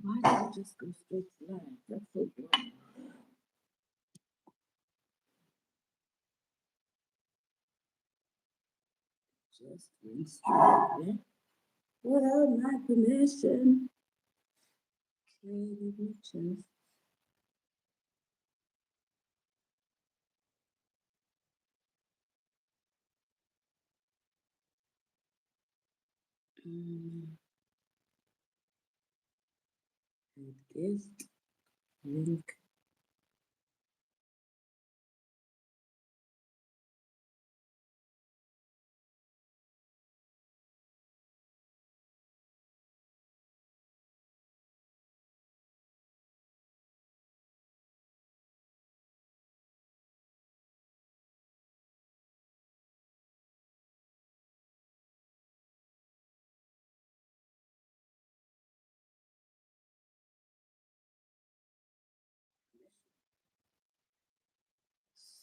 Why did it just go straight to live? That's so boring. Just went straight there without my permission. Okay, let me just. Guest link.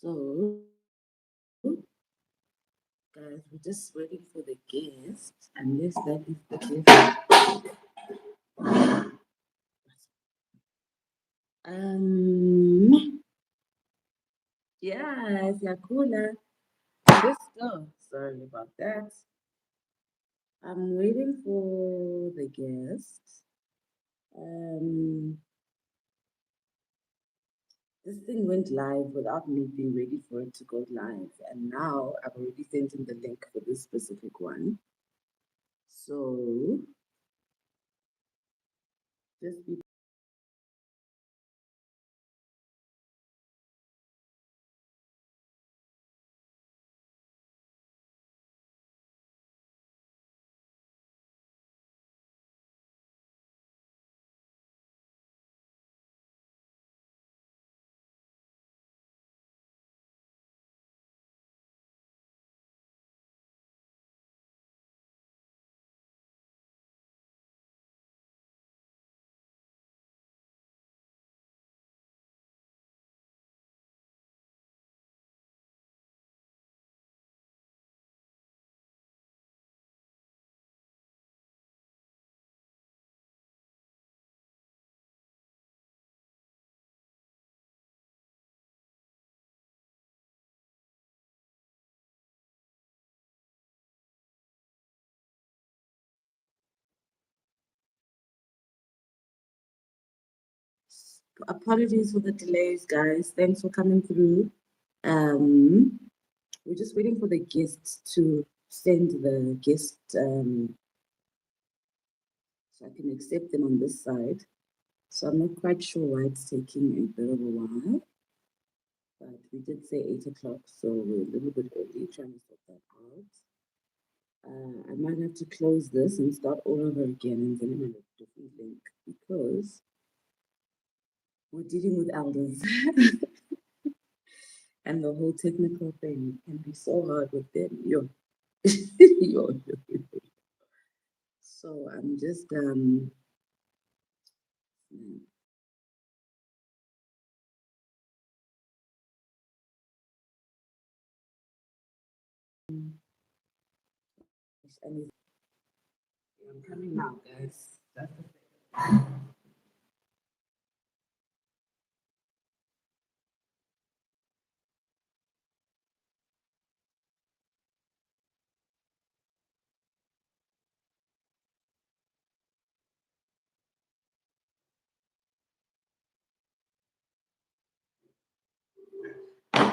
So, guys, we're just waiting for the guest, unless that is the case. Yes, Yakula. Let's go. Sorry about that. I'm waiting for the guest. Um, this thing went live without me being ready for it to go live, and now I've already sent him the link for this specific one. So just be apologies for the delays, guys. Thanks for coming through. We're just waiting for the guests to send the guest so I can accept them on this side. So I'm not quite sure why it's taking a bit of a while. But we did say 8 o'clock, so we're a little bit early trying to sort that out. I might have to close this and start all over again and send them a different link because we're dealing with elders. And the whole technical thing can be so hard with them. Yo. Yo. So I'm just I'm coming now, guys. That's the thing.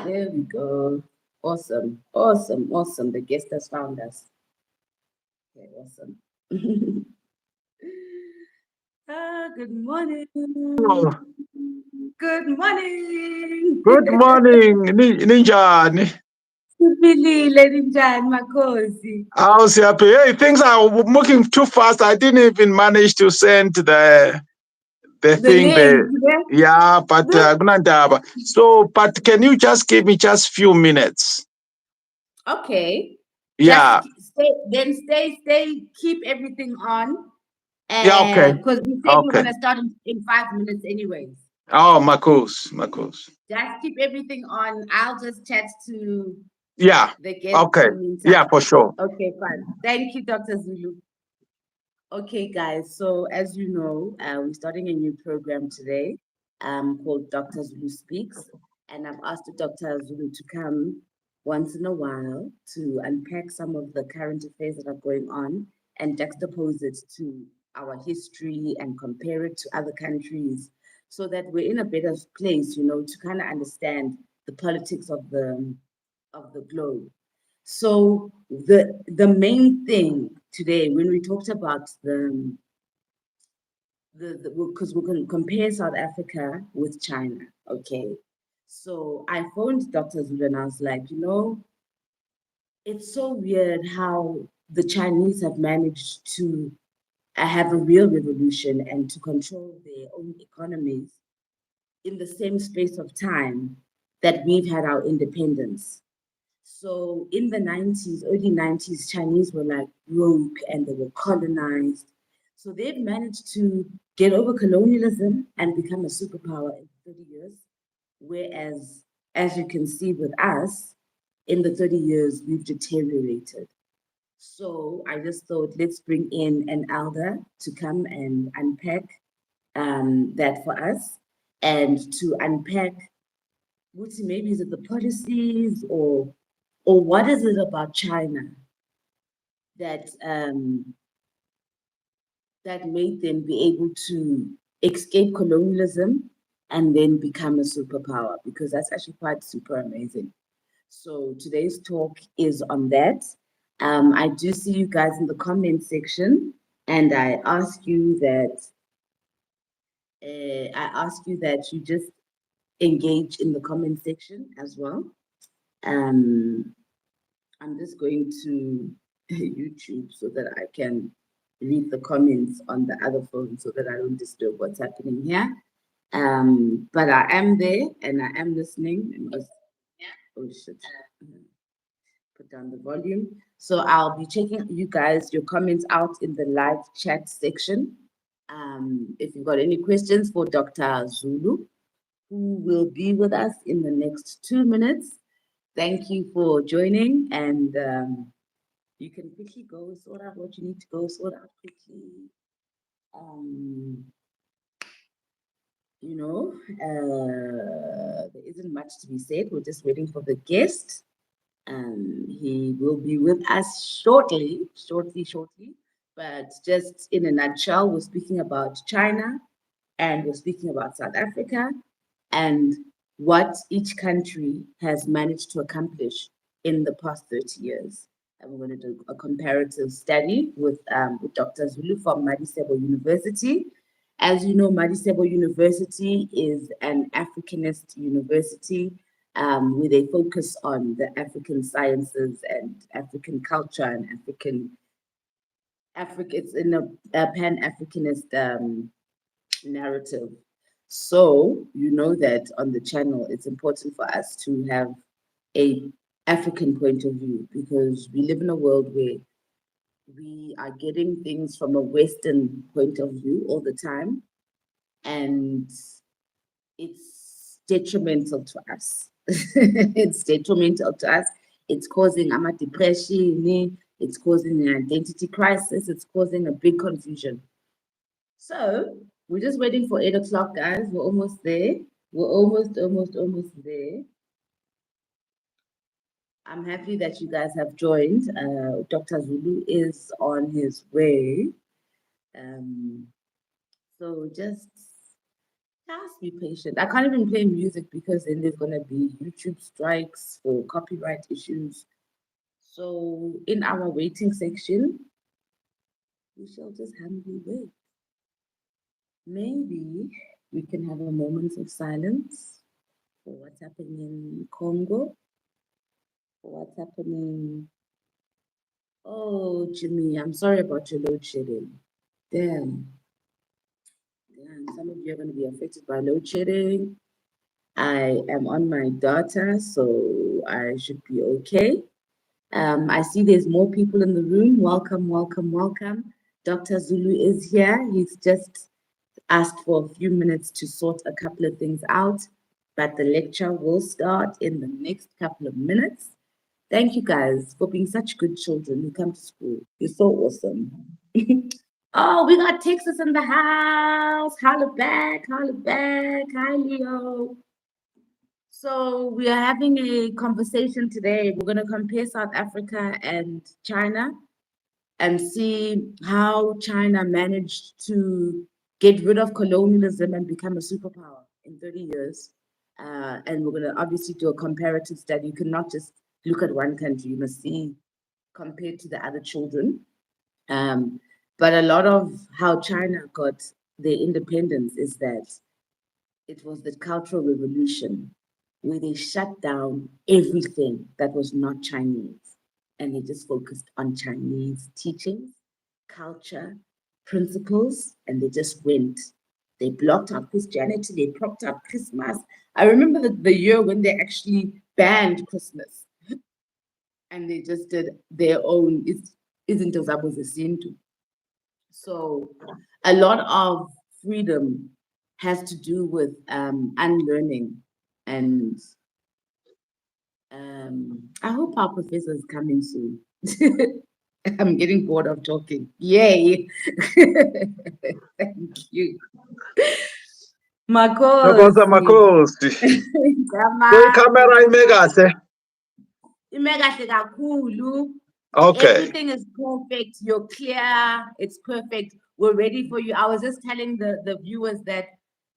There we go. Awesome. Awesome. Awesome. The guest has found us. Okay, awesome. Good morning. Oh, Good morning. good morning, Ninjani. Siphilile ninjani makhosi? How's happy? Hey, things are moving too fast. I didn't even manage to send the The thing there. link, yeah? Yeah, but kunandaba. So, but can you just give me just few minutes? Okay. Yeah. Just stay, keep everything on. Yeah. Okay. Because we said we're Okay. gonna start in 5 minutes anyways. Oh, Marcos, Marcos. Just keep everything on. I'll just chat to Yeah. the guests Okay. in the Yeah, meantime. for sure. Okay, fine. Thank you, Dr. Zulu. Okay, guys. So as you know, we're starting a new program today called Dr. Zulu Speaks. And I've asked Dr. Zulu to come once in a while to unpack some of the current affairs that are going on and juxtapose it to our history and compare it to other countries so that we're in a better place, to kind of understand the politics of the globe. So the main thing today, when we talked about the because we're going to compare South Africa with China, okay? So I phoned Dr. Zulu and I was like, it's so weird how the Chinese have managed to have a real revolution and to control their own economies in the same space of time that we've had our independence. So in the 90s, early 90s, Chinese were like broke and they were colonized. So they've managed to get over colonialism and become a superpower in 30 years. Whereas, as you can see with us, in the 30 years, we've deteriorated. So I just thought, let's bring in an elder to come and unpack that for us and to unpack what maybe is it the policies or what is it about China that that made them be able to escape colonialism and then become a superpower? Because that's actually quite super amazing. So today's talk is on that. I do see you guys in the comment section, and I ask you that you just engage in the comment section as well. Um, I'm just going to YouTube so that I can read the comments on the other phone so that I don't disturb what's happening here. But I am there and I am listening. Oh shit. Put down the volume. So I'll be checking you guys, your comments out in the live chat section. If you've got any questions for Dr. Zulu, who will be with us in the next 2 minutes, thank you for joining and you can quickly go sort out what you need to go sort out quickly. Um, there isn't much to be said. We're just waiting for the guest. He will be with us shortly. But just in a nutshell, we're speaking about China and we're speaking about South Africa and what each country has managed to accomplish in the past 30 years. And we're going to do a comparative study with Dr. Zulu from Madisebo University. As you know, Madisebo University is an Africanist university where they focus on the African sciences and African culture and Africa. It's in a Pan-Africanist narrative. So you know that on the channel, it's important for us to have a African point of view because we live in a world where we are getting things from a Western point of view all the time, and it's detrimental to us. It's detrimental to us. It's causing depression. It's causing an identity crisis. It's causing a big confusion. So we're just waiting for 8 o'clock, guys. We're almost there. We're almost there. I'm happy that you guys have joined. Dr. Zulu is on his way. Um, so just be patient. I can't even play music because then there's gonna be YouTube strikes for copyright issues. So in our waiting section, we shall just humbly wait. Maybe we can have a moment of silence for what's happening in Congo, for what's happening. Oh, Jimmy, I'm sorry about your load shedding. Damn. Damn, some of you are going to be affected by load shedding. I am on my data, so I should be okay. I see there's more people in the room. Welcome. Dr. Zulu is here. He's just asked for a few minutes to sort a couple of things out, but the lecture will start in the next couple of minutes. Thank you guys for being such good children who come to school. You're so awesome. Oh, we got Texas in the house. Holla back, holla back. Hi, Leo. So we are having a conversation today. We're going to compare South Africa and China and see how China managed to get rid of colonialism and become a superpower in 30 years. And we're going to obviously do a comparative study. You cannot just look at one country, you must see compared to the other children. But a lot of how China got their independence is that it was the Cultural Revolution where they shut down everything that was not Chinese and they just focused on Chinese teachings, culture, principles, and they just went. They blocked out Christianity, they propped up Christmas. I remember the year when they actually banned Christmas and they just did their own Izinto Zabo Zesintu. So a lot of freedom has to do with unlearning. And I hope our professor is coming soon. I'm getting bored of talking. Yay. Thank you. Thokoza Makosi. makhosi. Camera ime kahle. Ime kahle kakhulu. Okay. Everything is perfect. You're clear. It's perfect. We're ready for you. I was just telling the viewers that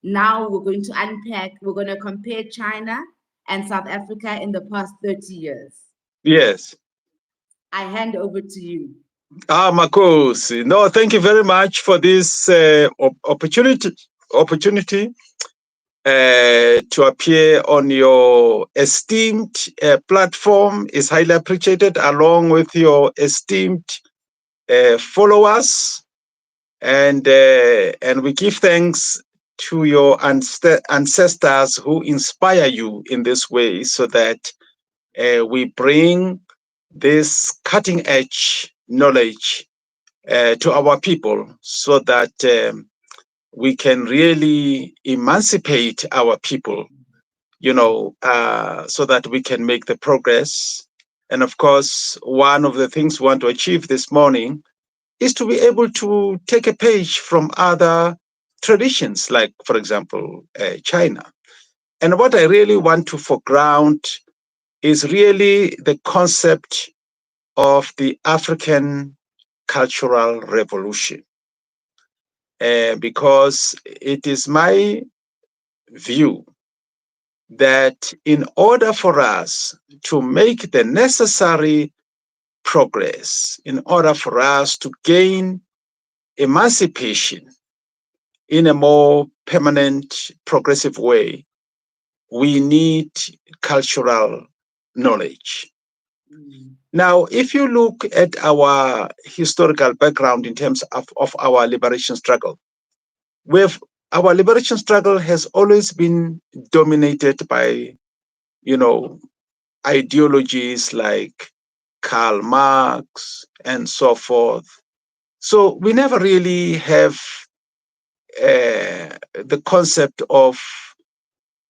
now we're going to unpack. We're going to compare China and South Africa in the past 30 years. Yes. I hand over to you. Makhosi. No, thank you very much for this opportunity to appear on your esteemed platform is highly appreciated, along with your esteemed followers, and we give thanks to your ancestors who inspire you in this way, so that we bring this cutting edge knowledge to our people, so that we can really emancipate our people, so that we can make the progress. And of course, one of the things we want to achieve this morning is to be able to take a page from other traditions, like, for example, China. And what I really want to foreground is really the concept of the African Cultural Revolution. Because it is my view that in order for us to make the necessary progress, in order for us to gain emancipation in a more permanent, progressive way, we need cultural knowledge. Now, if you look at our historical background in terms of our liberation struggle, our liberation struggle has always been dominated by, ideologies like Karl Marx and so forth. So we never really have the concept of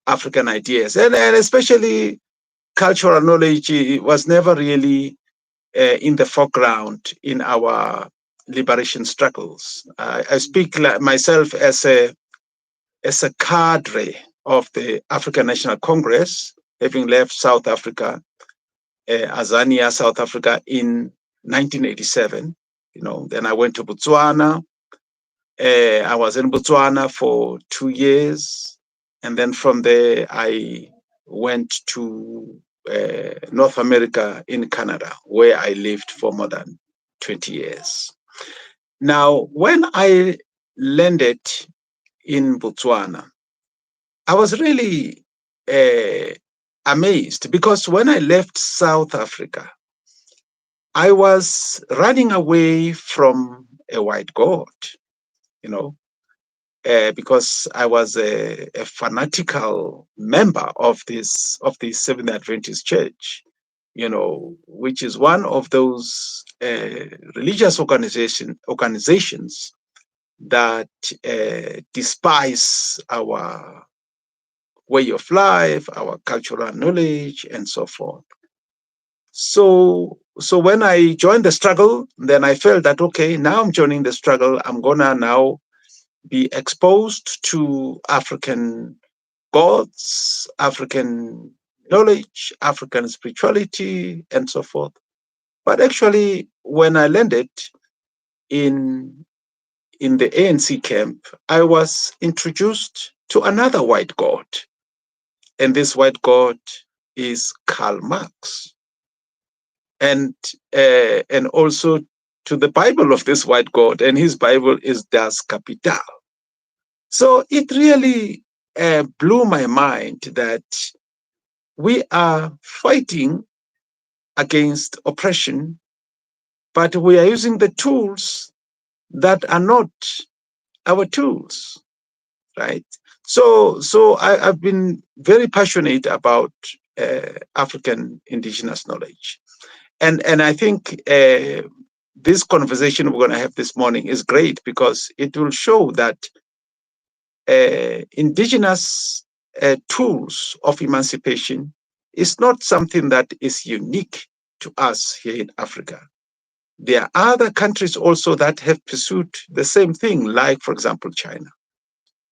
African ideas, and especially cultural knowledge was never really in the foreground in our liberation struggles. I speak myself as a cadre of the African National Congress, having left South Africa, Azania, South Africa, in 1987. Then I went to Botswana. I was in Botswana for 2 years, and then from there I went to North America, in Canada, where I lived for more than 20 years. Now, when I landed in Botswana, I was really amazed, because when I left South Africa, I was running away from a white God, because I was a fanatical member of the Seventh Adventist Church, which is one of those religious organizations that despise our way of life, our cultural knowledge, and so forth. So when I joined the struggle, then I felt that, okay, now I'm joining the struggle. I'm gonna now be exposed to African gods, African knowledge, African spirituality, and so forth. But actually, when I landed in the ANC camp, I was introduced to another white god, and this white god is Karl Marx, and also to the Bible of this white god, and his Bible is Das Kapital. So it really blew my mind that we are fighting against oppression, but we are using the tools that are not our tools, right? So I've been very passionate about African indigenous knowledge, and I think this conversation we're going to have this morning is great because it will show that indigenous tools of emancipation is not something that is unique to us here in Africa. There are other countries also that have pursued the same thing, like, for example, China,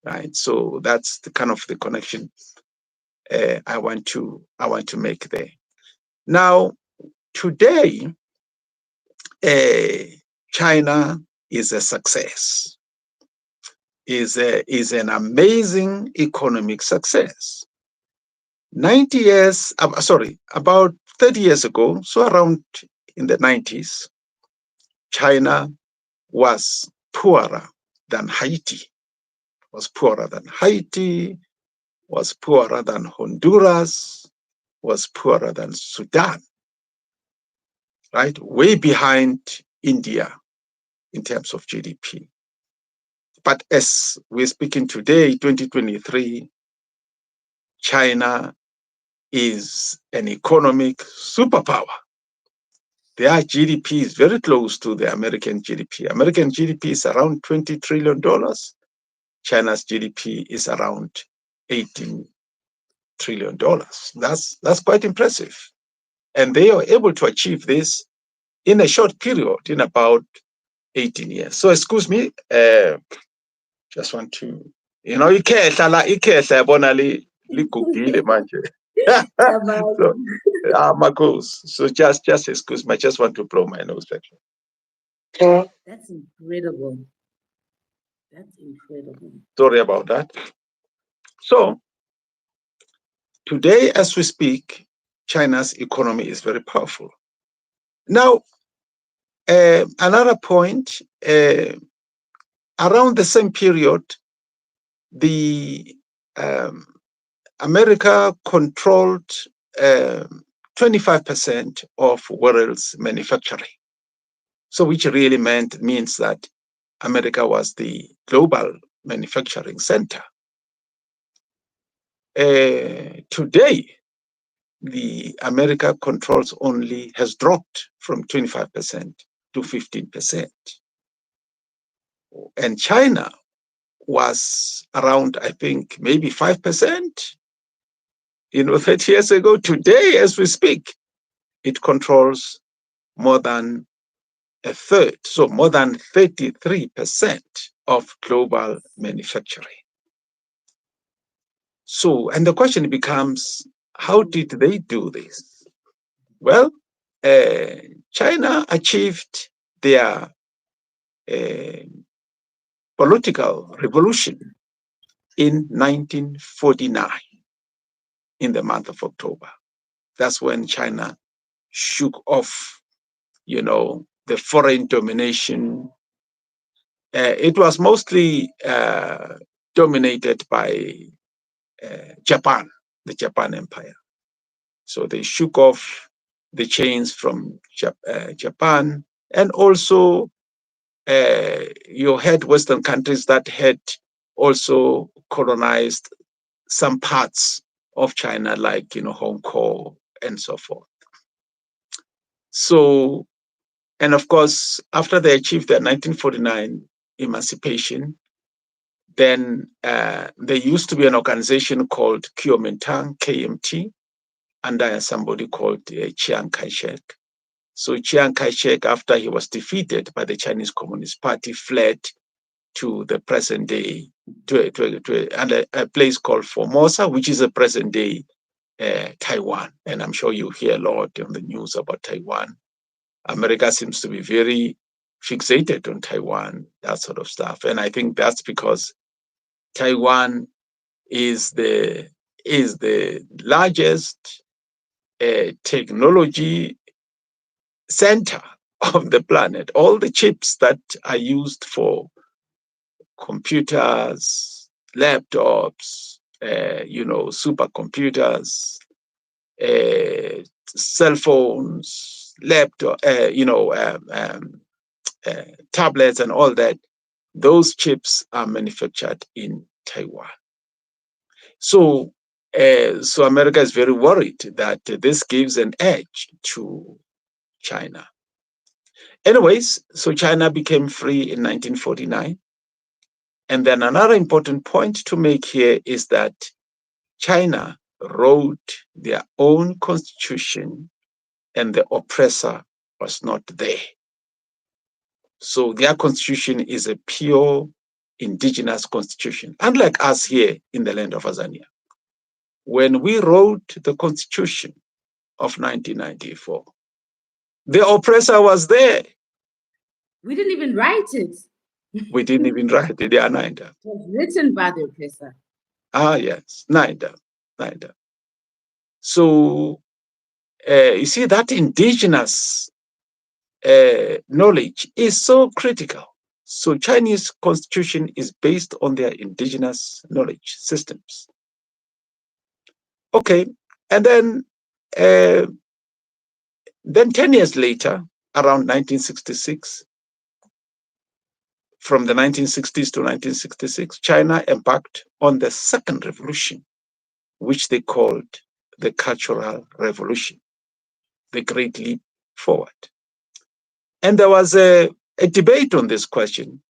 right? So that's the kind of the connection I want to make there. Now, today, China is a success, is an amazing economic success. 90 years, about 30 years ago, so around in the 90s, China was poorer than Haiti, was poorer than Haiti, was poorer than Honduras, was poorer than Sudan, right? Way behind India in terms of GDP. But as we're speaking today, 2023, China is an economic superpower. Their GDP is very close to the American GDP. American GDP is around $20 trillion. China's GDP is around $18 trillion. That's quite impressive. And they are able to achieve this in a short period, in about 18 years. So excuse me, just want to, ikhehla yabona ligugile manje. So, Marcos. So just excuse me, I just want to blow my nose actually. That's incredible. That's incredible. Sorry about that. So today, as we speak, China's economy is very powerful. Now, another point, around the same period, the America controlled 25% of world's manufacturing. So which really means that America was the global manufacturing center. Today, the America controls has dropped from 25% to 15%. And China was around, I think, maybe 5%, 30 years ago. Today, as we speak, it controls more than a third, so more than 33% of global manufacturing. So, and the question becomes, how did they do this? Well, China achieved their political revolution in 1949, in the month of October. That's when China shook off, the foreign domination. It was mostly dominated by Japan, the Japan Empire. So they shook off the chains from Japan, and also you had Western countries that had also colonized some parts of China, like Hong Kong and so forth. So, and of course, after they achieved their 1949 emancipation, then there used to be an organization called Kuomintang, KMT, under somebody called Chiang Kai-shek. So Chiang Kai-shek, after he was defeated by the Chinese Communist Party, fled to the present day, to a place called Formosa, which is a present day Taiwan. And I'm sure you hear a lot on the news about Taiwan. America seems to be very fixated on Taiwan, that sort of stuff. And I think that's because Taiwan is the largest technology center of the planet. All the chips that are used for computers, laptops, supercomputers, cell phones, laptop, tablets, and all that. Those chips are manufactured in Taiwan. So America is very worried that this gives an edge to China. Anyways, so China became free in 1949. And then another important point to make here is that China wrote their own constitution and the oppressor was not there. So their constitution is a pure indigenous constitution, unlike us here in the land of Azania. When we wrote the constitution of 1994, the oppressor was there. We didn't even write it. We didn't even write it. Yeah, neither. It was written by the oppressor. Ah, yes, neither. So you see, that indigenous knowledge is so critical. So Chinese constitution is based on their indigenous knowledge systems. Okay, and then 10 years later, around 1966, from the 1960s to 1966, China embarked on the second revolution, which they called the Cultural Revolution, the Great Leap Forward. And there was a debate on this question,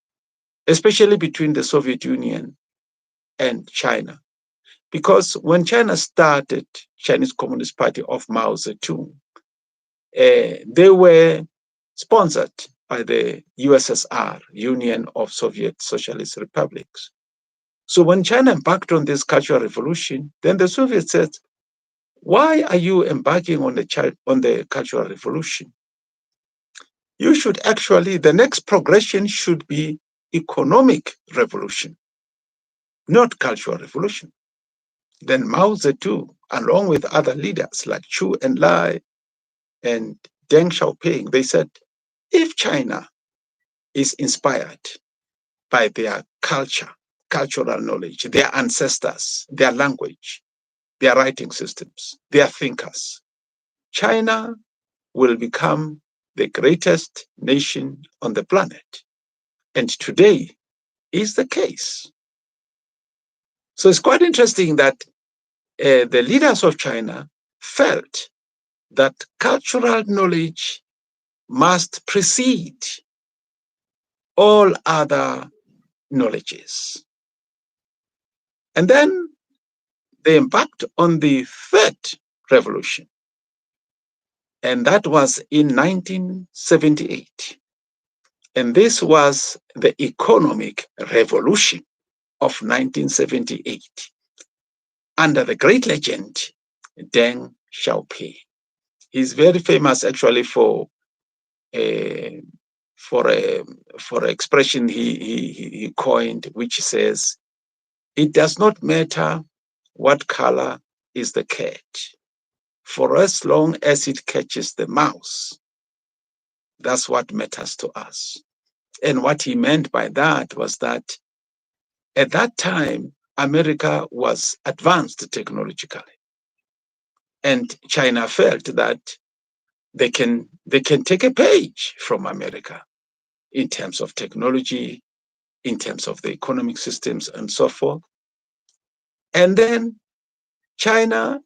especially between the Soviet Union and China. Because when China started Chinese Communist Party of Mao Zedong, they were sponsored by the USSR, Union of Soviet Socialist Republics. So when China embarked on this Cultural Revolution, then the Soviets said, why are you embarking on the Cultural Revolution? You should actually, the next progression should be economic revolution, not cultural revolution. Then Mao Zedong, along with other leaders like Chu Enlai and Deng Xiaoping, they said, if China is inspired by their culture, cultural knowledge, their ancestors, their language, their writing systems, their thinkers, China will become the greatest nation on the planet. And today is the case. So it's quite interesting that the leaders of China felt that cultural knowledge must precede all other knowledges. And then they embarked on the third revolution, and that was in 1978. And this was the economic revolution of 1978 under the great legend Deng Xiaoping. He's very famous actually for an expression he coined, which says, "It does not matter what color is the cat, for as long as it catches the mouse, that's what matters to us." And what he meant by that was that at that time, America was advanced technologically. And China felt that they can take a page from America in terms of technology, in terms of the economic systems, and so forth. And then China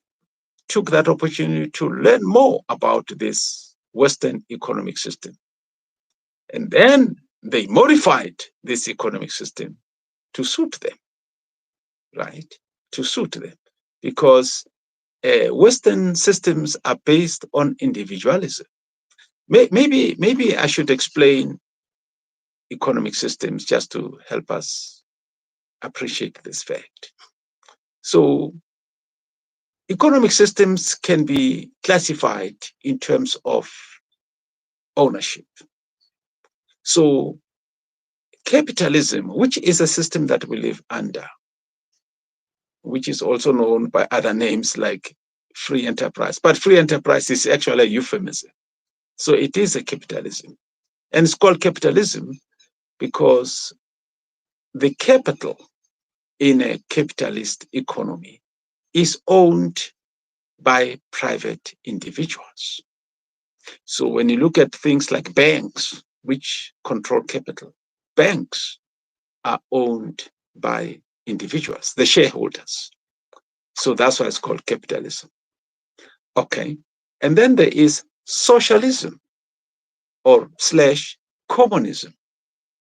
took that opportunity to learn more about this Western economic system. And then they modified this economic system to suit them, right? To suit them. Because Western systems are based on individualism. Maybe I should explain economic systems just to help us appreciate this fact. So economic systems can be classified in terms of ownership. So capitalism, which is a system that we live under, which is also known by other names like free enterprise, but free enterprise is actually a euphemism. So it is a capitalism. And it's called capitalism because the capital in a capitalist economy is owned by private individuals. So when you look at things like banks, which control capital, banks are owned by individuals, the shareholders. So that's why it's called capitalism. Okay. And then there is socialism or slash communism.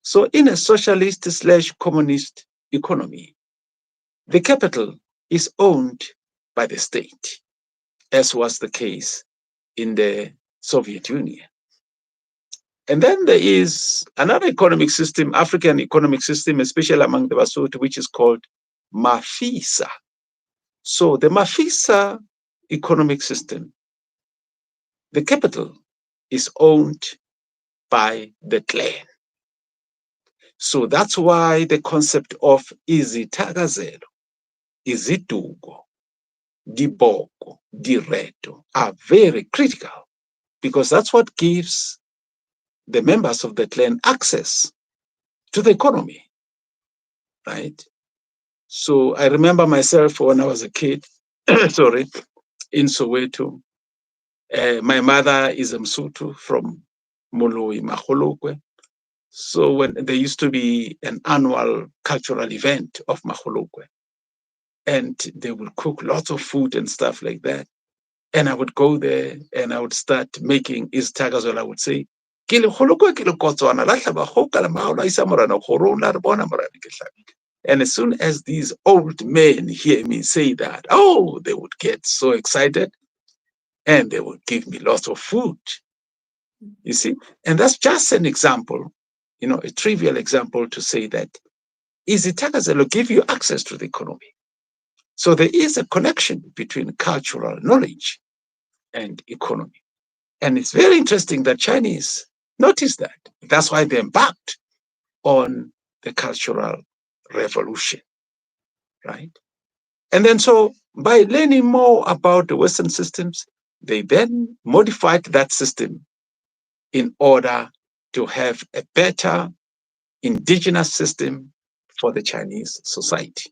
So in a socialist slash communist economy, the capital is owned by the state, as was the case in the Soviet Union. And then there is another economic system, African economic system, especially among the Basotho, which is called Mafisa. So the Mafisa economic system, the capital is owned by the clan. So that's why the concept of izithakazelo, iziduko, diboko, direto are very critical because that's what gives the members of the clan access to the economy, right? So I remember myself when I was a kid, sorry, in Soweto. My mother is a Msotho from Moloi, Magolokwe. So when there used to be an annual cultural event of Magolokwe, and they would cook lots of food and stuff like that. And I would go there and I would start making izithakazelo. I would say, and as soon as these old men hear me say that, oh, they would get so excited and they would give me lots of food. You see? And that's just an example, a trivial example to say that izithakazelo give you access to the economy. So there is a connection between cultural knowledge and economy. And it's very interesting that Chinese noticed that. That's why they embarked on the Cultural Revolution, right? And then so by learning more about the Western systems, they then modified that system in order to have a better indigenous system for the Chinese society.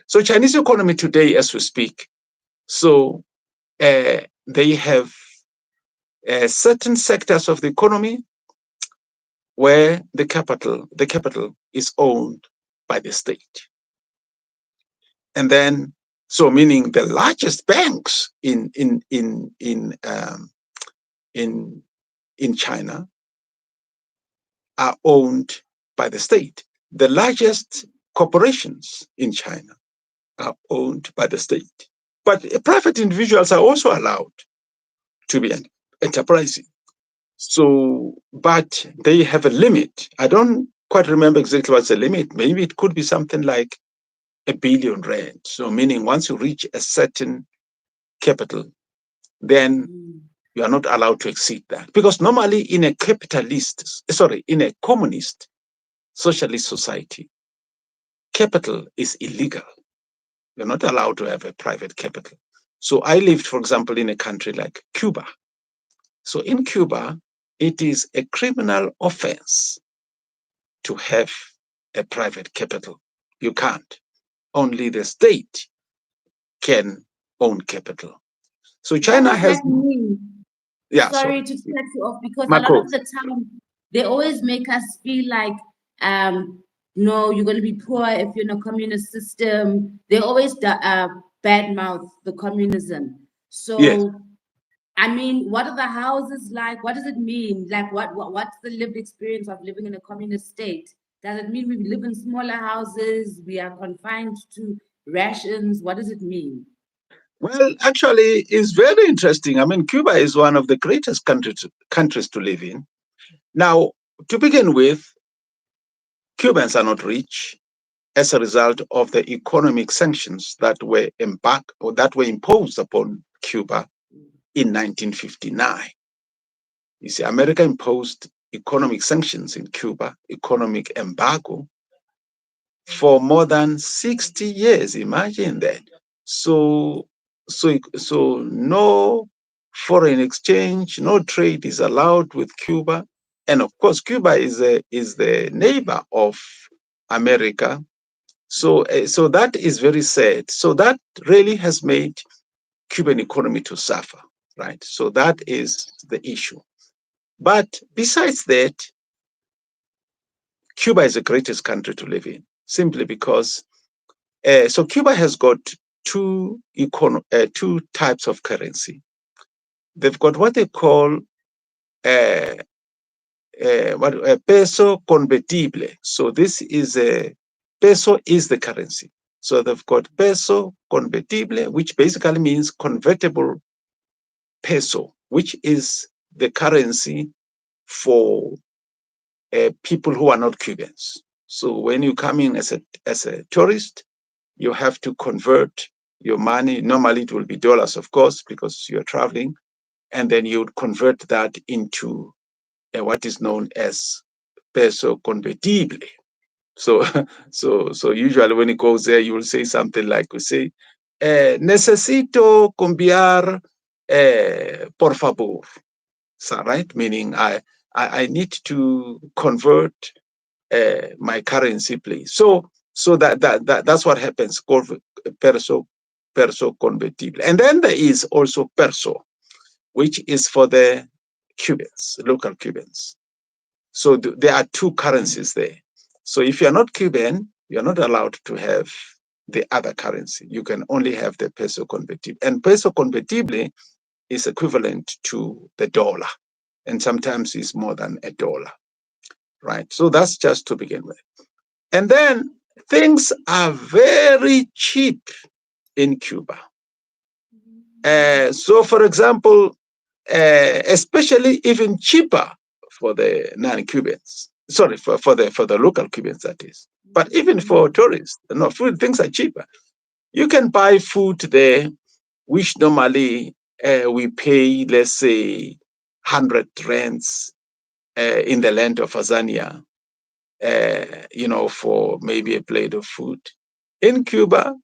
So Chinese economy today, as we speak, so they have certain sectors of the economy where the capital is owned by the state. And then, so meaning the largest banks in China are owned by the state. The largest corporations in China are owned by the state. But private individuals are also allowed to be enterprising. So, but they have a limit. I don't quite remember exactly what's the limit. Maybe it could be something like R1 billion. So, meaning once you reach a certain capital, then you are not allowed to exceed that. Because normally in a communist socialist society, capital is illegal. You're not allowed to have a private capital. So I lived, for example, in a country like Cuba. So in Cuba, it is a criminal offense to have a private capital. You can't. Only the state can own capital. So China has. Yeah, sorry to cut you off because a lot of the time they always make us feel like no, you're going to be poor if you're in a communist system. They always badmouth the communism. So yes. I mean, what are the houses like? What does it mean? Like, what's the lived experience of living in a communist state? Does it mean we live in smaller houses? We are confined to rations? What does it mean? Well, actually, it's very interesting. I mean, Cuba is one of the greatest countries to live in. Now, to begin with, Cubans are not rich as a result of the economic sanctions that were embarked or that were imposed upon Cuba in 1959. You see, America imposed economic sanctions in Cuba, economic embargo for more than 60 years. Imagine that. So no foreign exchange, no trade is allowed with Cuba. And of course, Cuba is the neighbor of America. So that is very sad. So that really has made Cuban economy to suffer, right? So that is the issue. But besides that, Cuba is the greatest country to live in, simply because so Cuba has got two types of currency. They've got what they call uh, peso convertible. So this is a peso is the currency. So they've got peso convertible, which basically means convertible peso, which is the currency for people who are not Cubans. So when you come in as a tourist, you have to convert your money. Normally it will be dollars, of course, because you're traveling, and then you would convert that into what is known as peso convertible. So, so usually when it goes there, you will say something like, we say, necesito cambiar, por favor. So, right? Meaning I need to convert my currency, please. So that's what happens. Called perso convertible, and then there is also perso, which is for the Cubans, local Cubans. So there are two currencies there. So if you're not Cuban, you're not allowed to have the other currency. You can only have the peso convertible, and peso convertible is equivalent to the dollar, and sometimes it's more than a dollar, right? So that's just to begin with. And then things are very cheap in Cuba. So, for example, especially even cheaper for the non-Cubans. Sorry, for the local Cubans, that is. But even for tourists, no, food things are cheaper. You can buy food there, which normally we pay, let's say, 100 rands in the land of Azania, for maybe a plate of food. In Cuba,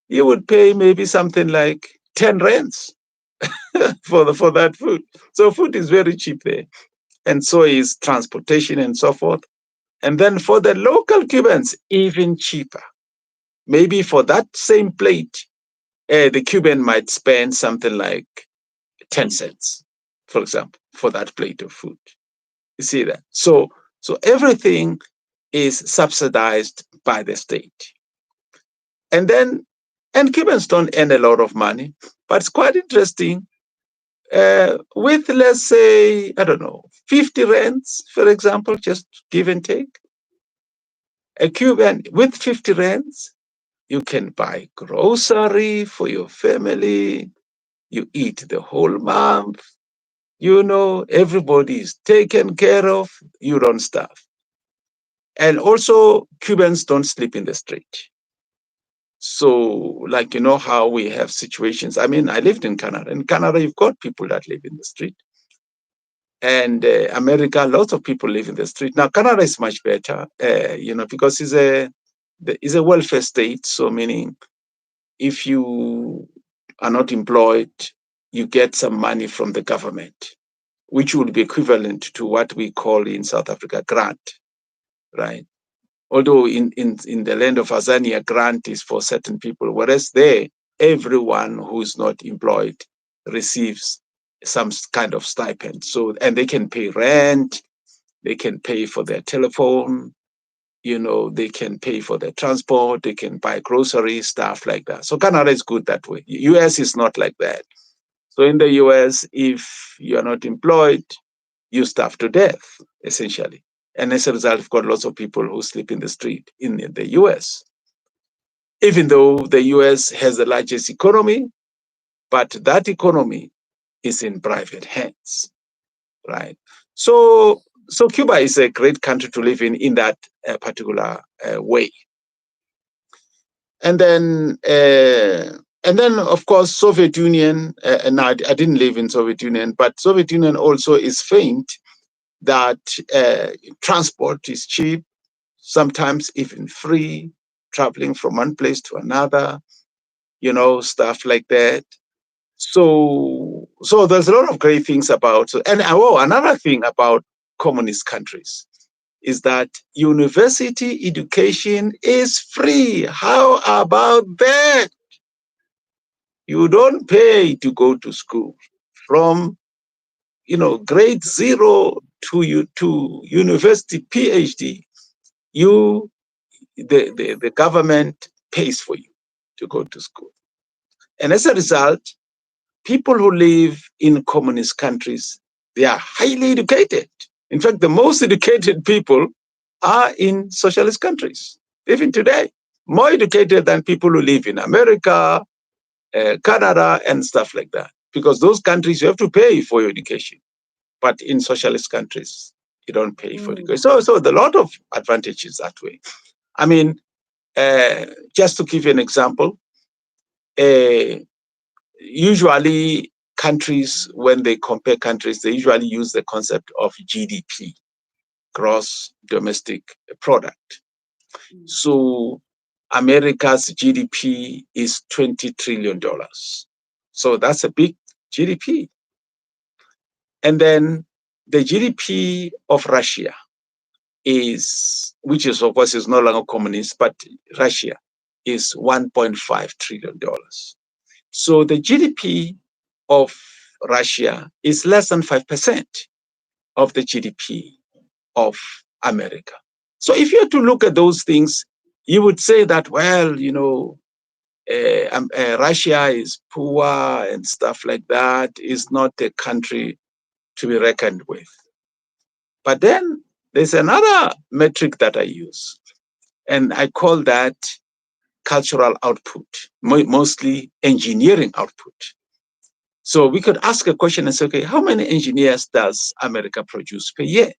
you would pay maybe something like 10 rands for that food. So food is very cheap there, and so is transportation and so forth. And then for the local Cubans, even cheaper. Maybe for that same plate, the Cuban might spend something like 10 cents, for example, for that plate of food. You see that? So everything is subsidized by the state. And then, and Cubans don't earn a lot of money, but it's quite interesting. With, let's say, I don't know, 50 rands, for example, just give and take, a Cuban with 50 rands, you can buy grocery for your family, you eat the whole month, everybody is taken care of, you don't starve. And also, Cubans don't sleep in the street. So, like, how we have situations. I mean, I lived in Canada. In Canada, you've got people that live in the street. And America, lots of people live in the street. Now, Canada is much better, because it's a welfare state. So, meaning if you are not employed, you get some money from the government, which would be equivalent to what we call in South Africa grant, right? Although in the land of Azania, grant is for certain people, whereas there, everyone who is not employed receives some kind of stipend. So, and they can pay rent, they can pay for their telephone, they can pay for their transport, they can buy groceries, stuff like that. So Canada is good that way. US is not like that. So in the US, if you are not employed, you starve to death, essentially. And as a result, you've got lots of people who sleep in the street in the US. Even though the US has the largest economy, but that economy is in private hands, right? So Cuba is a great country to live in that particular way. And then, of course, Soviet Union. And I didn't live in Soviet Union, but Soviet Union also is famed that transport is cheap, sometimes even free, traveling from one place to another, stuff like that. So there's a lot of great things about, and another thing about communist countries is that university education is free. How about that? You don't pay to go to school from grade 0 to university PhD. The government pays for you to go to school. And as a result, people who live in communist countries, they are highly educated. In fact, the most educated people are in socialist countries, even today, more educated than people who live in America, Canada, and stuff like that. Because those countries, you have to pay for your education. But in socialist countries, you don't pay for education. So there are a lot of advantages that way. I mean, just to give you an example, usually countries, when they compare countries, they usually use the concept of GDP, gross domestic product. So America's GDP is $20 trillion. So that's a big GDP. And then the GDP of Russia which is of course is no longer communist, but Russia is $1.5 trillion. So the GDP of Russia is less than 5% of the GDP of America. So if you had to look at those things, you would say that, well, Russia is poor and stuff like that, is not a country to be reckoned with. But then there's another metric that I use, and I call that cultural output, mostly engineering output. So we could ask a question and say, okay, how many engineers does America produce per year?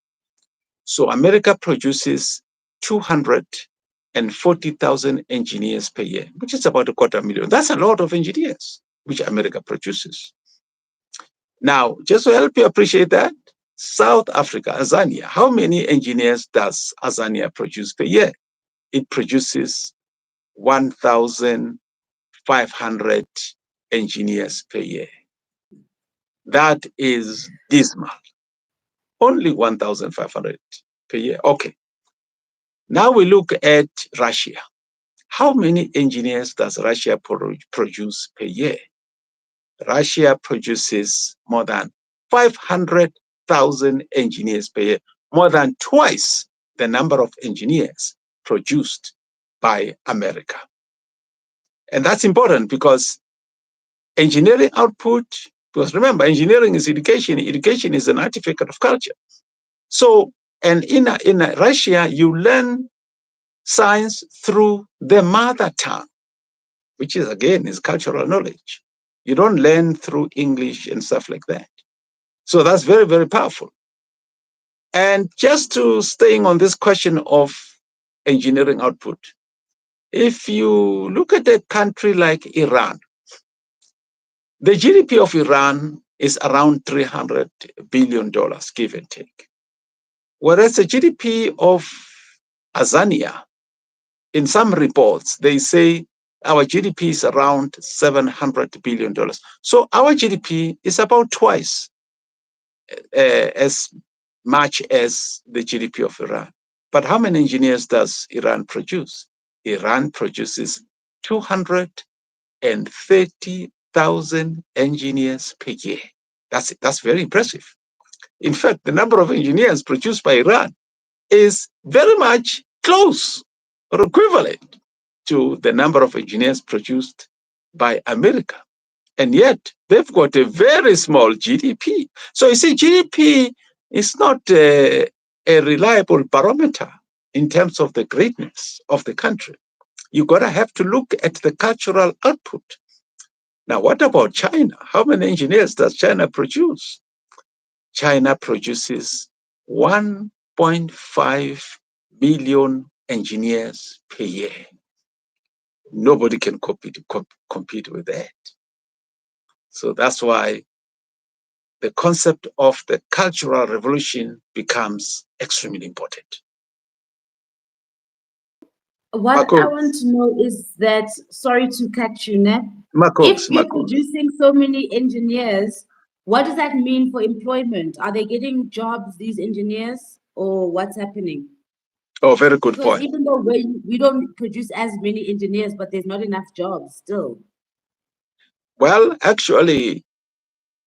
So America produces 240,000 engineers per year, which is about 250,000. That's a lot of engineers, which America produces. Now, just to help you appreciate that, South Africa, Azania, how many engineers does Azania produce per year? It produces 1,500 engineers per year. That is dismal. Only 1,500 per year. Okay. Now we look at Russia. How many engineers does Russia produce per year? Russia produces more than 500,000 engineers per year, more than twice the number of engineers produced by America. And that's important because engineering output, because remember, engineering is education. Education is an artifact of culture. So, and in Russia, you learn science through the mother tongue, which is, again, is cultural knowledge. You don't learn through English and stuff like that. So that's very, very powerful. And just to staying on this question of engineering output, if you look at a country like Iran, the GDP of Iran is around $300 billion, give and take. Whereas the GDP of Azania, in some reports, they say our GDP is around $700 billion. So our GDP is about twice as much as the GDP of Iran. But how many engineers does Iran produce? Iran produces 230,000 engineers per year. That's very impressive. In fact, the number of engineers produced by Iran is very much close or equivalent to the number of engineers produced by America. And yet they've got a very small GDP. So you see, GDP is not a reliable barometer in terms of the greatness of the country. You gotta have to look at the cultural output. Now, what about China? How many engineers does China produce? China produces 1.5 million engineers per year. Nobody can compete with that. So that's why the concept of the cultural revolution becomes extremely important. What I want to know is that, sorry to cut you, Nat. If you're Marcos. producing so many engineers, what does that mean for employment? Are they getting jobs, these engineers, or what's happening? Oh, very good Because point. even though we don't produce as many engineers, but there's not enough jobs still. Well, actually,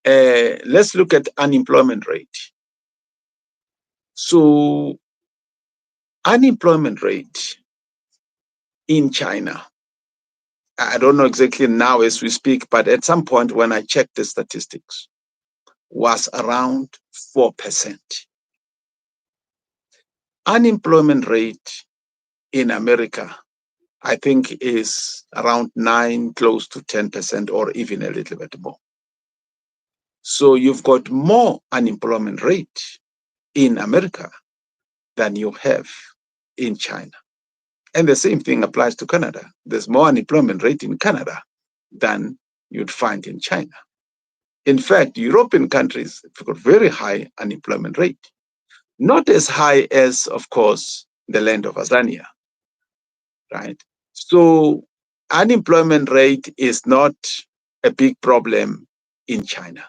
let's look at unemployment rate. So, unemployment rate in China, I don't know exactly now as we speak, but at some point when I checked the statistics, was around 4%. Unemployment rate in America, I think, is around 9, close to 10%, or even a little bit more. So you've got more unemployment rate in America than you have in China. And the same thing applies to Canada. There's more unemployment rate in Canada than you'd find in China. In fact, European countries have got very high unemployment rate. Not as high as, of course, the land of Azania, right? So unemployment rate is not a big problem in China.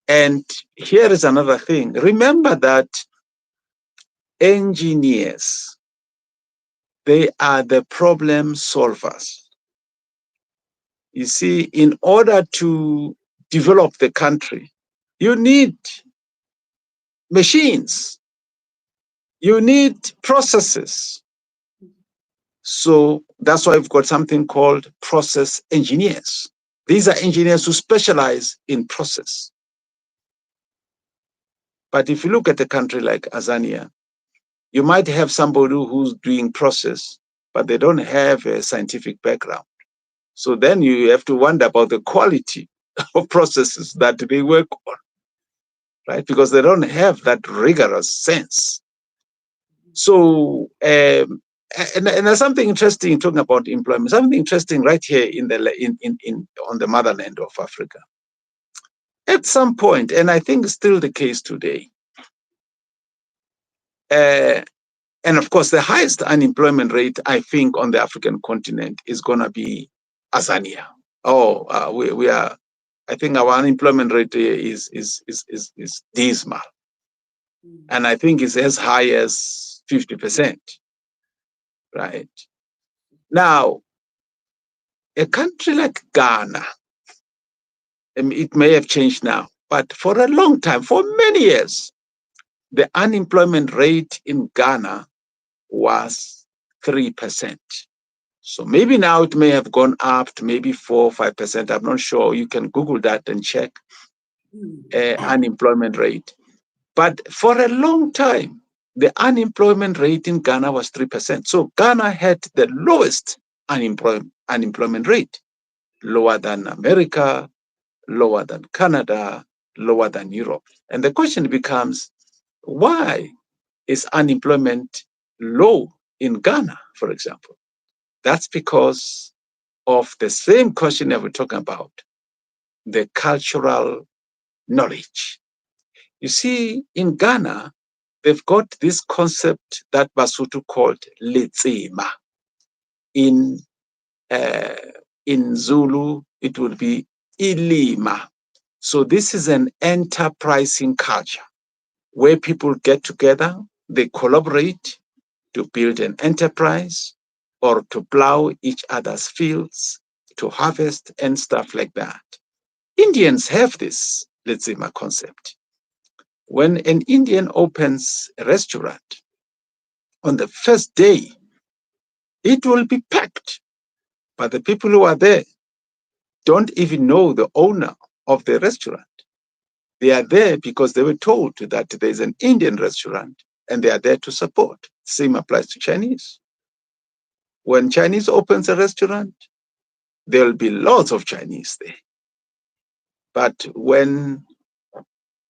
And here is another thing. Remember that engineers, they are the problem solvers. You see, in order to develop the country, you need machines, you need processes. So that's why we've got something called process engineers. These are engineers who specialize in process. But if you look at a country like Azania, you might have somebody who's doing process, but they don't have a scientific background. So then you have to wonder about the quality of processes that they work on, right? Because they don't have that rigorous sense. So, and there's something interesting talking about employment. Something interesting right here in on the motherland of Africa. At some point, and I think still the case today, and of course, the highest unemployment rate, I think, on the African continent is going to be Azania. Oh, we are. I think our unemployment rate is dismal, and I think it's as high as 50%. Right now, a country like Ghana, it may have changed now, but for a long time, for many years, the unemployment rate in Ghana was 3%. So maybe now it may have gone up to maybe 4 or 5%. I'm not sure. You can Google that and check unemployment rate. But for a long time, the unemployment rate in Ghana was 3%. So Ghana had the lowest unemployment rate, lower than America, lower than Canada, lower than Europe. And the question becomes, why is unemployment low in Ghana, for example? That's because of the same question that we're talking about, the cultural knowledge. You see, in Ghana, they've got this concept that Basotho called letsema. In Zulu, it would be ilima. So this is an enterprising culture where people get together, they collaborate to build an enterprise or to plow each other's fields, to harvest and stuff like that. Indians have this letsema concept. When an Indian opens a restaurant, on the first day, it will be packed. But the people who are there, don't even know the owner of the restaurant. They are there because they were told that there's an Indian restaurant and they are there to support. Same applies to Chinese. When Chinese opens a restaurant, there'll be lots of Chinese there. But when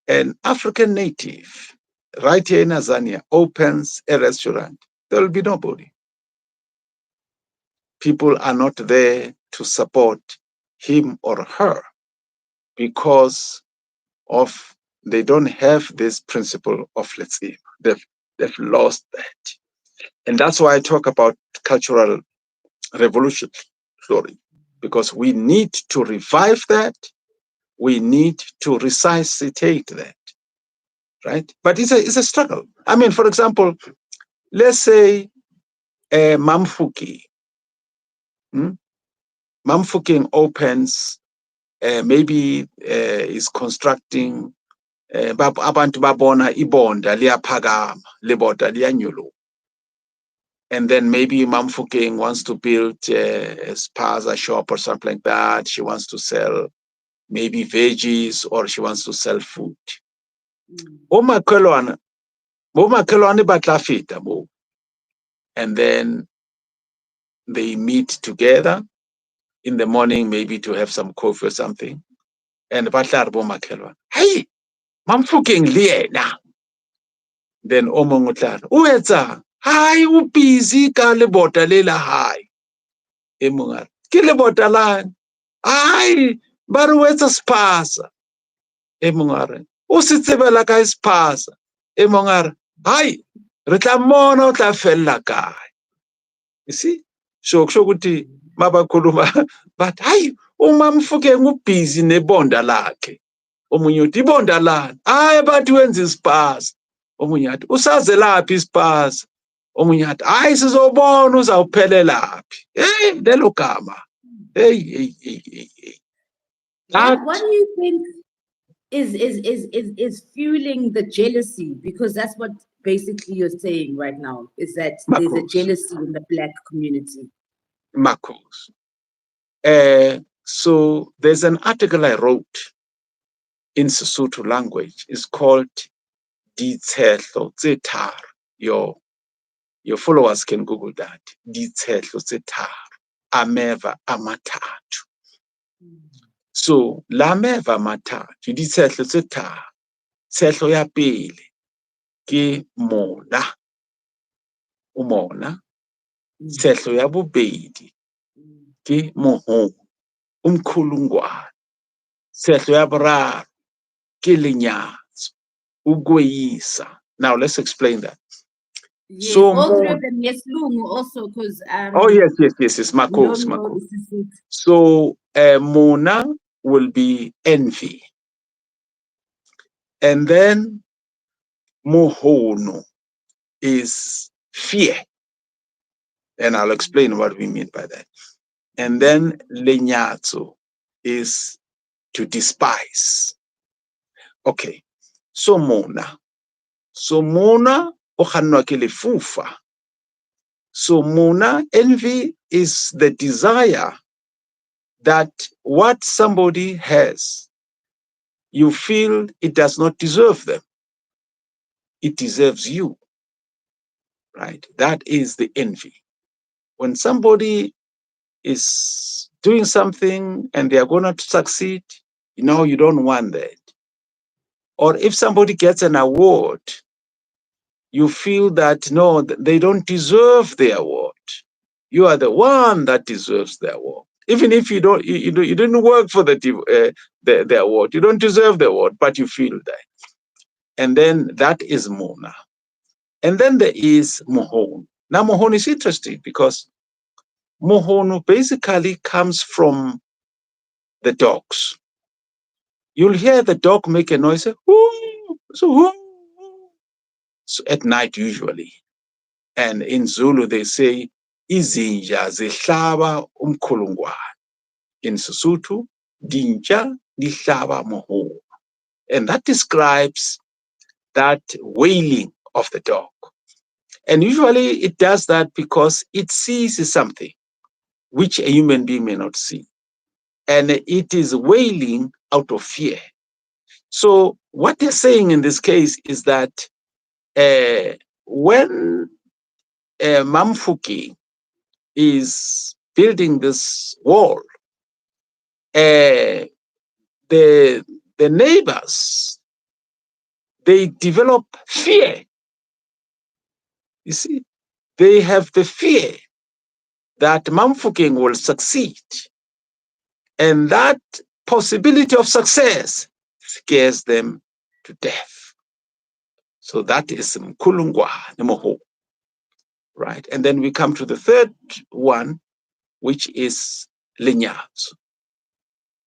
an African native right here in Tanzania opens a restaurant, there'll be nobody. People are not there to support him or her because of they don't have this principle of, let's say, they've lost that. And that's why I talk about cultural revolution story, because we need to revive that. We need to resuscitate that, right? But it's a struggle. I mean, for example, let's say Mamfuki. Mamfuking opens, maybe is constructing, abantu babona ibonda liyaphakama, libonda liyanyuluka. And then maybe Mamfuking wants to build a spaza shop or something like that. She wants to sell maybe veggies or she wants to sell food. Omakhelwane batla feta mo. And then they meet together in the morning, maybe to have some coffee or something. And batla bomakhelwane. Hey, Mamfuking liena. Then omongutlar. Uetsa. Hi, u busy ka lebota lela hi. Emungar. Ke lebota la. Ai, ba re o etsa sepasa. E mongwe a re o se tsebela ka sepasa. E mongwe a re hai re tla mmona o tla fella kae. You see, so kusho ukuthi mabakhuluma but hayi uma Mfukeng ubhizi nebonda lakhe, omunye uthi ibonda lani, hayi bathi wenza isipasa. Omunye athi usaze laphi isipasa. Omunye athi hayi sizobona uzawuphelelaphi. Hey, lelo gama. Hey. What do you think is fueling the jealousy? Because that's what basically you're saying right now, is that there's a jealousy in the Black community. Marcos. So there's an article I wrote in Sesotho language. It's called Ditshehlo tse tharo. Your followers can Google that. Ditshehlo tse tharo. Ameva amathathu. So la meva mathathu, ditshehlo tse tharo. Tshehlo ya pele ke mona. Umona. Tshehlo ya bobedi ke mohong. Umkhulungwane. Tshehlo ya boraro ke lenyatso. Ukweyisa. Now let's explain that. Yes, so all three of them, yes, also because oh yes, Marcos. So Mona will be envy. And then Mohono is fear. And I'll explain what we mean by that. And then Lenyatso is to despise. Okay. So Mona. So Mona okhanwa ke lefufa. So Mona, envy is the desire that what somebody has, you feel it does not deserve them. It deserves you, right? That is the envy. When somebody is doing something and they are going to succeed, you don't want that. Or if somebody gets an award, you feel that, no, they don't deserve the award. You are the one that deserves the award. Even if you didn't work for the award, you don't deserve the award, but you feel that. And then that is Mona. And then there is Mohon. Now Mohon is interesting because Mohon basically comes from the dogs. You'll hear the dog make a noise, so at night usually. And in Zulu they say, izinja zihlaba umkhulungwane. In Sesotho, dinja dihlaba mohon. And that describes that wailing of the dog. And usually it does that because it sees something which a human being may not see. and it is wailing out of fear. So what they're saying in this case is that when Mamfuki is building this wall, the the neighbors, they develop fear. You see, they have the fear that Mamfuking will succeed, and that possibility of success scares them to death. So that is Mkulungwa Nemoho, right? And then we come to the third one, which is Linyatso.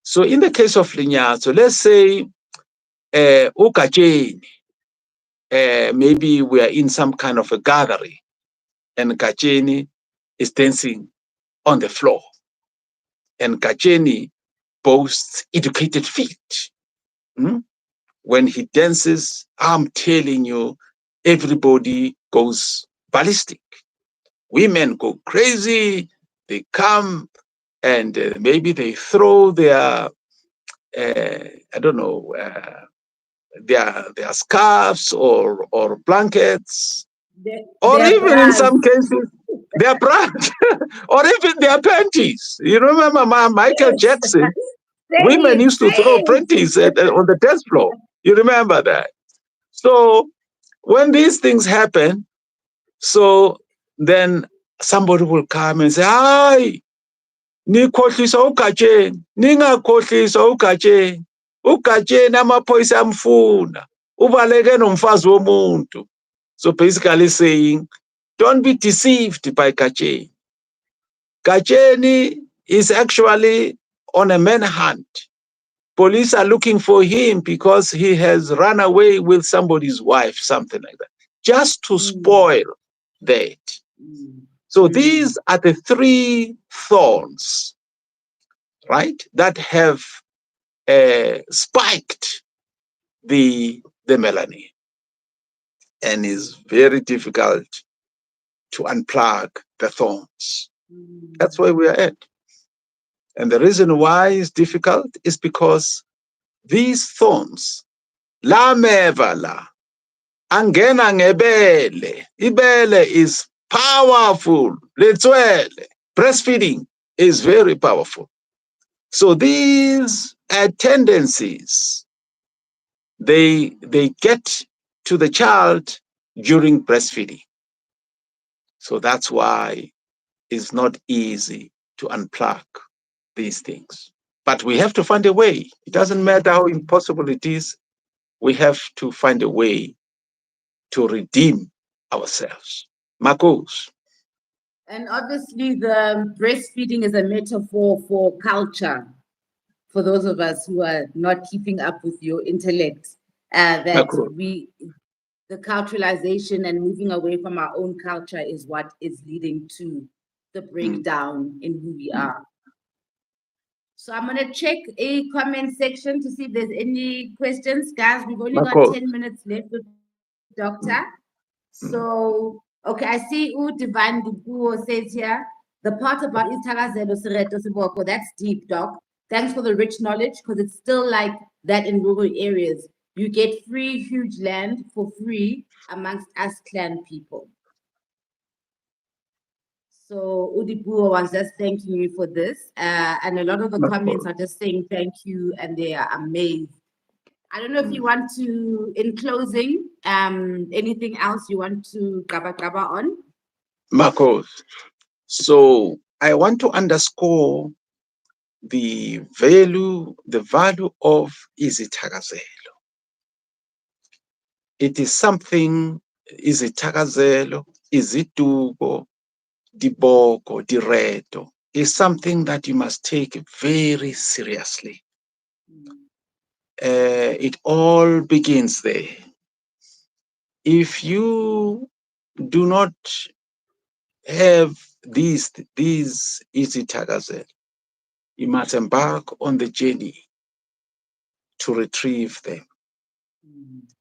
So in the case of Linyatso, let's say Ukacheni, maybe we are in some kind of a gathering, and Kacheni is dancing on the floor, and Kacheni boasts educated feet. When he dances, I'm telling you, everybody goes ballistic. Women go crazy. They come and maybe they throw their, I don't know, their scarves or blankets, or Their even in some bras. cases, their bras, or even their panties. You remember Michael Yes. Jackson? Say Women it, used to say throw it. panties on the dance floor. You remember that? So when these things happen, so then somebody will come and say, "Hi, nikhohlisa ugatsheni, ningakhohlisa ugatsheni. Ugatsheni amaphoyisa amfuna. Ubaleke nomfazi womuntu." So basically saying, don't be deceived by Gatsheni. Gatsheni is actually on a manhunt. Police are looking for him because he has run away with somebody's wife, something like that, just to spoil that. So these are the three thorns, right, that have spiked the melanin, and is very difficult to unplug the thorns. That's where we are at. And the reason why it's difficult is because these thorns, la meva la, angena ngebele. Ibele is powerful. Letswele. Breastfeeding is very powerful. So these tendencies, they get to the child during breastfeeding. So that's why it's not easy to unplug these things. But we have to find a way. It doesn't matter how impossible it is. We have to find a way to redeem ourselves. Marcos. And obviously, the breastfeeding is a metaphor for culture. For those of us who are not keeping up with your intellect, that Marcos. the culturalization and moving away from our own culture is what is leading to the breakdown in who we are. So I'm going to check a comment section to see if there's any questions. Guys, we've only got 10 minutes left with Doctor. So, okay, I see Divine Dupuo says here, the part about Istakazelo Sereto Siboko, that's deep, Doc. Thanks for the rich knowledge, because it's still like that in rural areas. You get free, huge land for free amongst us clan people. So Udipuo was just thanking you for this. And a lot of the comments are just saying thank you, and they are amazed. I don't know if you want to, in closing, anything else you want to gaba on? Marcos. So I want to underscore the value of izithakazelo. It is something, izithakazelo, izituko, diboko, direto, is something that you must take very seriously. It all begins there. If you do not have these izithakazelo, you must embark on the journey to retrieve them.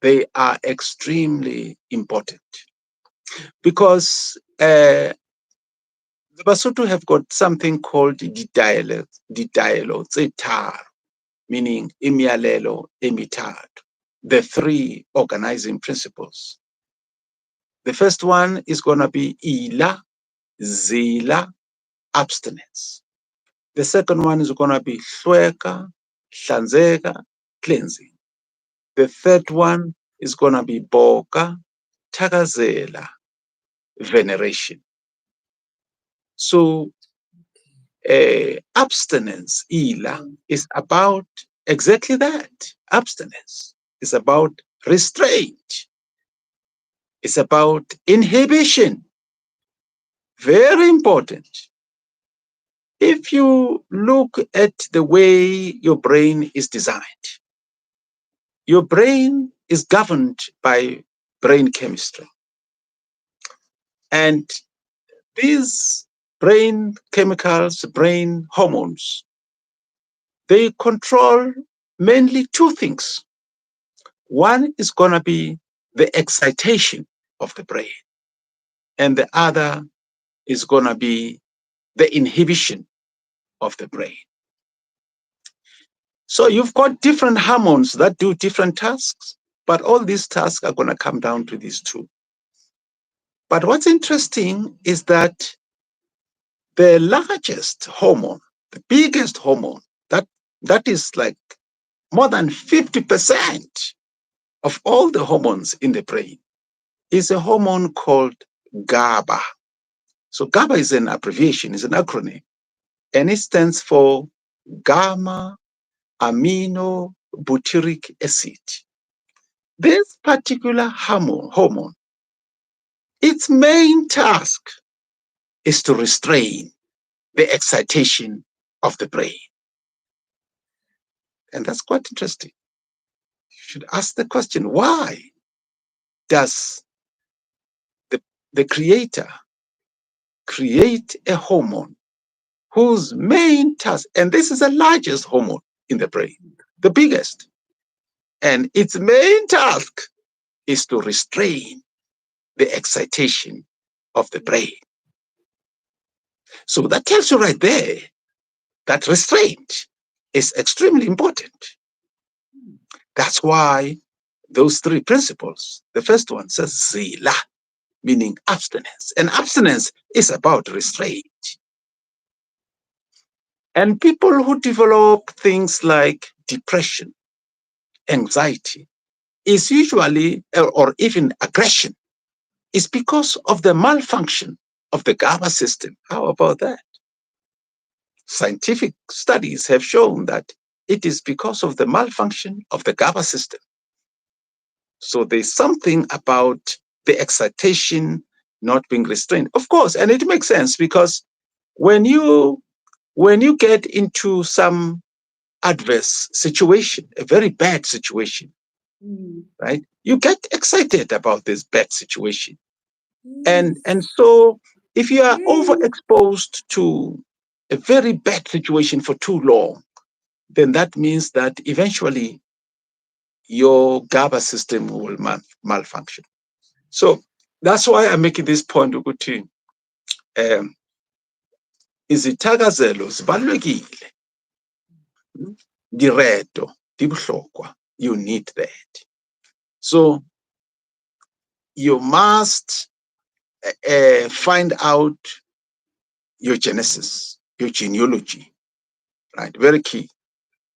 They are extremely important because The Basotho have got something called the dialogue, meaning imiyalelo emithathu, the three organizing principles. The first one is going to be ila, zila, abstinence. The second one is going to be hlweka, hlanzeka, cleansing. The third one is going to be boka, takazela, veneration. So abstinence, ila, is about exactly that. Abstinence is about restraint. It's about inhibition. Very important. If you look at the way your brain is designed, your brain is governed by brain chemistry. And these brain chemicals, brain hormones, they control mainly two things. One is going to be the excitation of the brain, and the other is going to be the inhibition of the brain. So you've got different hormones that do different tasks, but all these tasks are going to come down to these two. But what's interesting is that the largest hormone, the biggest hormone, that is like more than 50% of all the hormones in the brain, is a hormone called GABA. So GABA is an abbreviation, is an acronym, and it stands for gamma amino butyric acid. This particular hormone, its main task is to restrain the excitation of the brain. And that's quite interesting. You should ask the question, why does the creator create a hormone whose main task, and this is the largest hormone in the brain, the biggest, and its main task is to restrain the excitation of the brain. So that tells you right there that restraint is extremely important. That's why those three principles, the first one says zila, meaning abstinence. And abstinence is about restraint. And people who develop things like depression, anxiety, is usually, or even aggression, is because of the malfunction of the GABA system. How about that? Scientific studies have shown that it is because of the malfunction of the GABA system. So there's something about the excitation not being restrained. Of course, and it makes sense because when you get into some adverse situation, a very bad situation, right? You get excited about this bad situation. And so if you are overexposed to a very bad situation for too long, then that means that eventually your GABA system will malfunction. So that's why I'm making this point ukuthi izithakazelo zibalulekile. Direto, dibuhlokwa. You need that. So you must find out your genesis, your genealogy, right? Very key.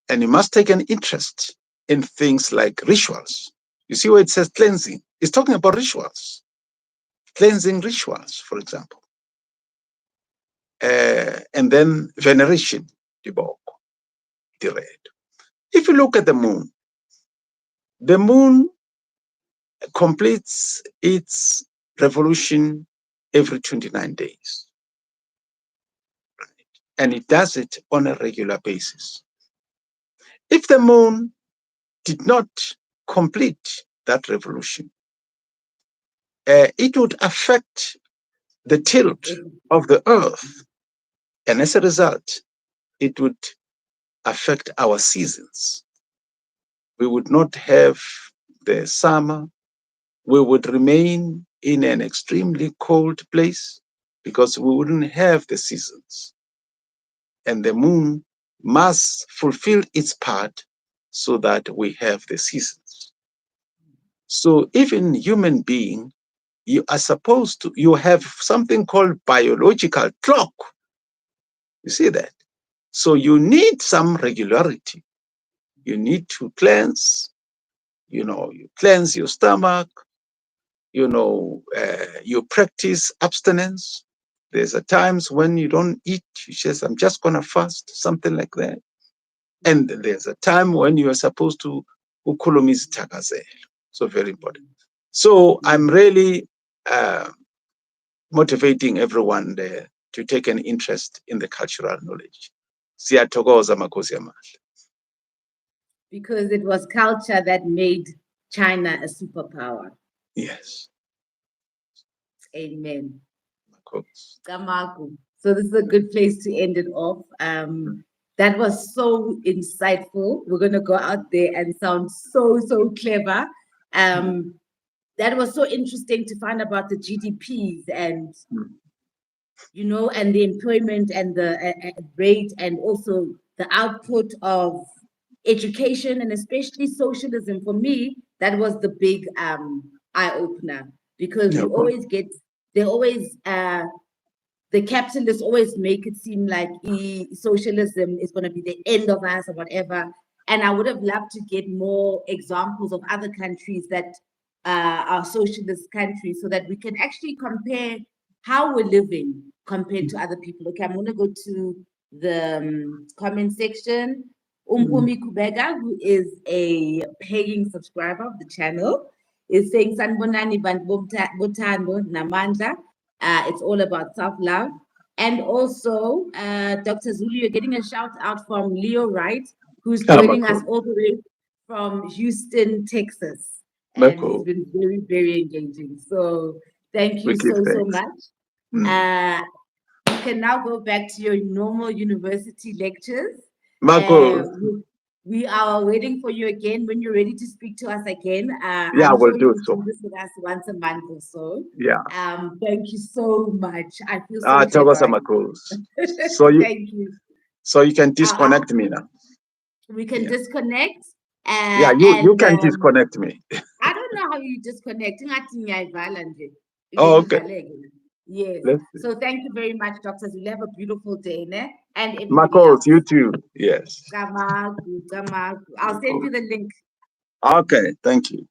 And you must take an interest in things like rituals. You see where it says cleansing? It's talking about rituals, cleansing rituals, for example. And then veneration, the red. If you look at the moon completes its revolution every 29 days. Right? And it does it on a regular basis. If the moon did not complete that revolution, it would affect the tilt of the earth. And as a result, it would affect our seasons. We would not have the summer. We would remain in an extremely cold place. because we wouldn't have the seasons. And the moon must fulfill its part so that we have the seasons. So even human being, you are supposed to, you have something called biological clock. You see that? So you need some regularity. You need to cleanse, you cleanse your stomach, you practice abstinence. There's a times when you don't eat, you says, I'm just gonna fast, something like that. And there's a time when you are supposed to ukulumiz takazelo. So very important. So I'm really motivating everyone there to take an interest in the cultural knowledge. Siyathokoza Makosi amahle. Because it was culture that made China a superpower. Yes. Amen. Makosi. Kamaku. So this is a good place to end it off. That was so insightful. We're going to go out there and sound so clever. That was so interesting to find about the GDPs and, and the employment and the rate, and also the output of education, and especially socialism. For me, that was the big eye-opener, because we always get, the capitalists always make it seem like socialism is going to be the end of us or whatever. And I would have loved to get more examples of other countries that are socialist countries, so that we can actually compare how we're living compared to other people. Okay, I'm going to go to the comment section. Umpumi Kubega, who is a paying subscriber of the channel, is saying Sanbonani Botando Namandla. It's all about self-love. And also, Dr. Zulu, you're getting a shout out from Leo Wright, who's joining us all the way from Houston, Texas. And he's been very, very engaging. So thank you so much. You can now go back to your normal university lectures. We are waiting for you again when you're ready to speak to us again. I'm sure you'll do this with us once a month or so. Yeah. Thank you so much. I feel so clever. So thank you. So you can disconnect me now. We can disconnect. Yeah, you can disconnect me. I don't know how you disconnect. Oh, okay. Yes. So thank you very much, Dr. Zulu. Have a beautiful day, ne? And everybody Marcos, else. you too. Yes. I'll send you the link. Okay, thank you.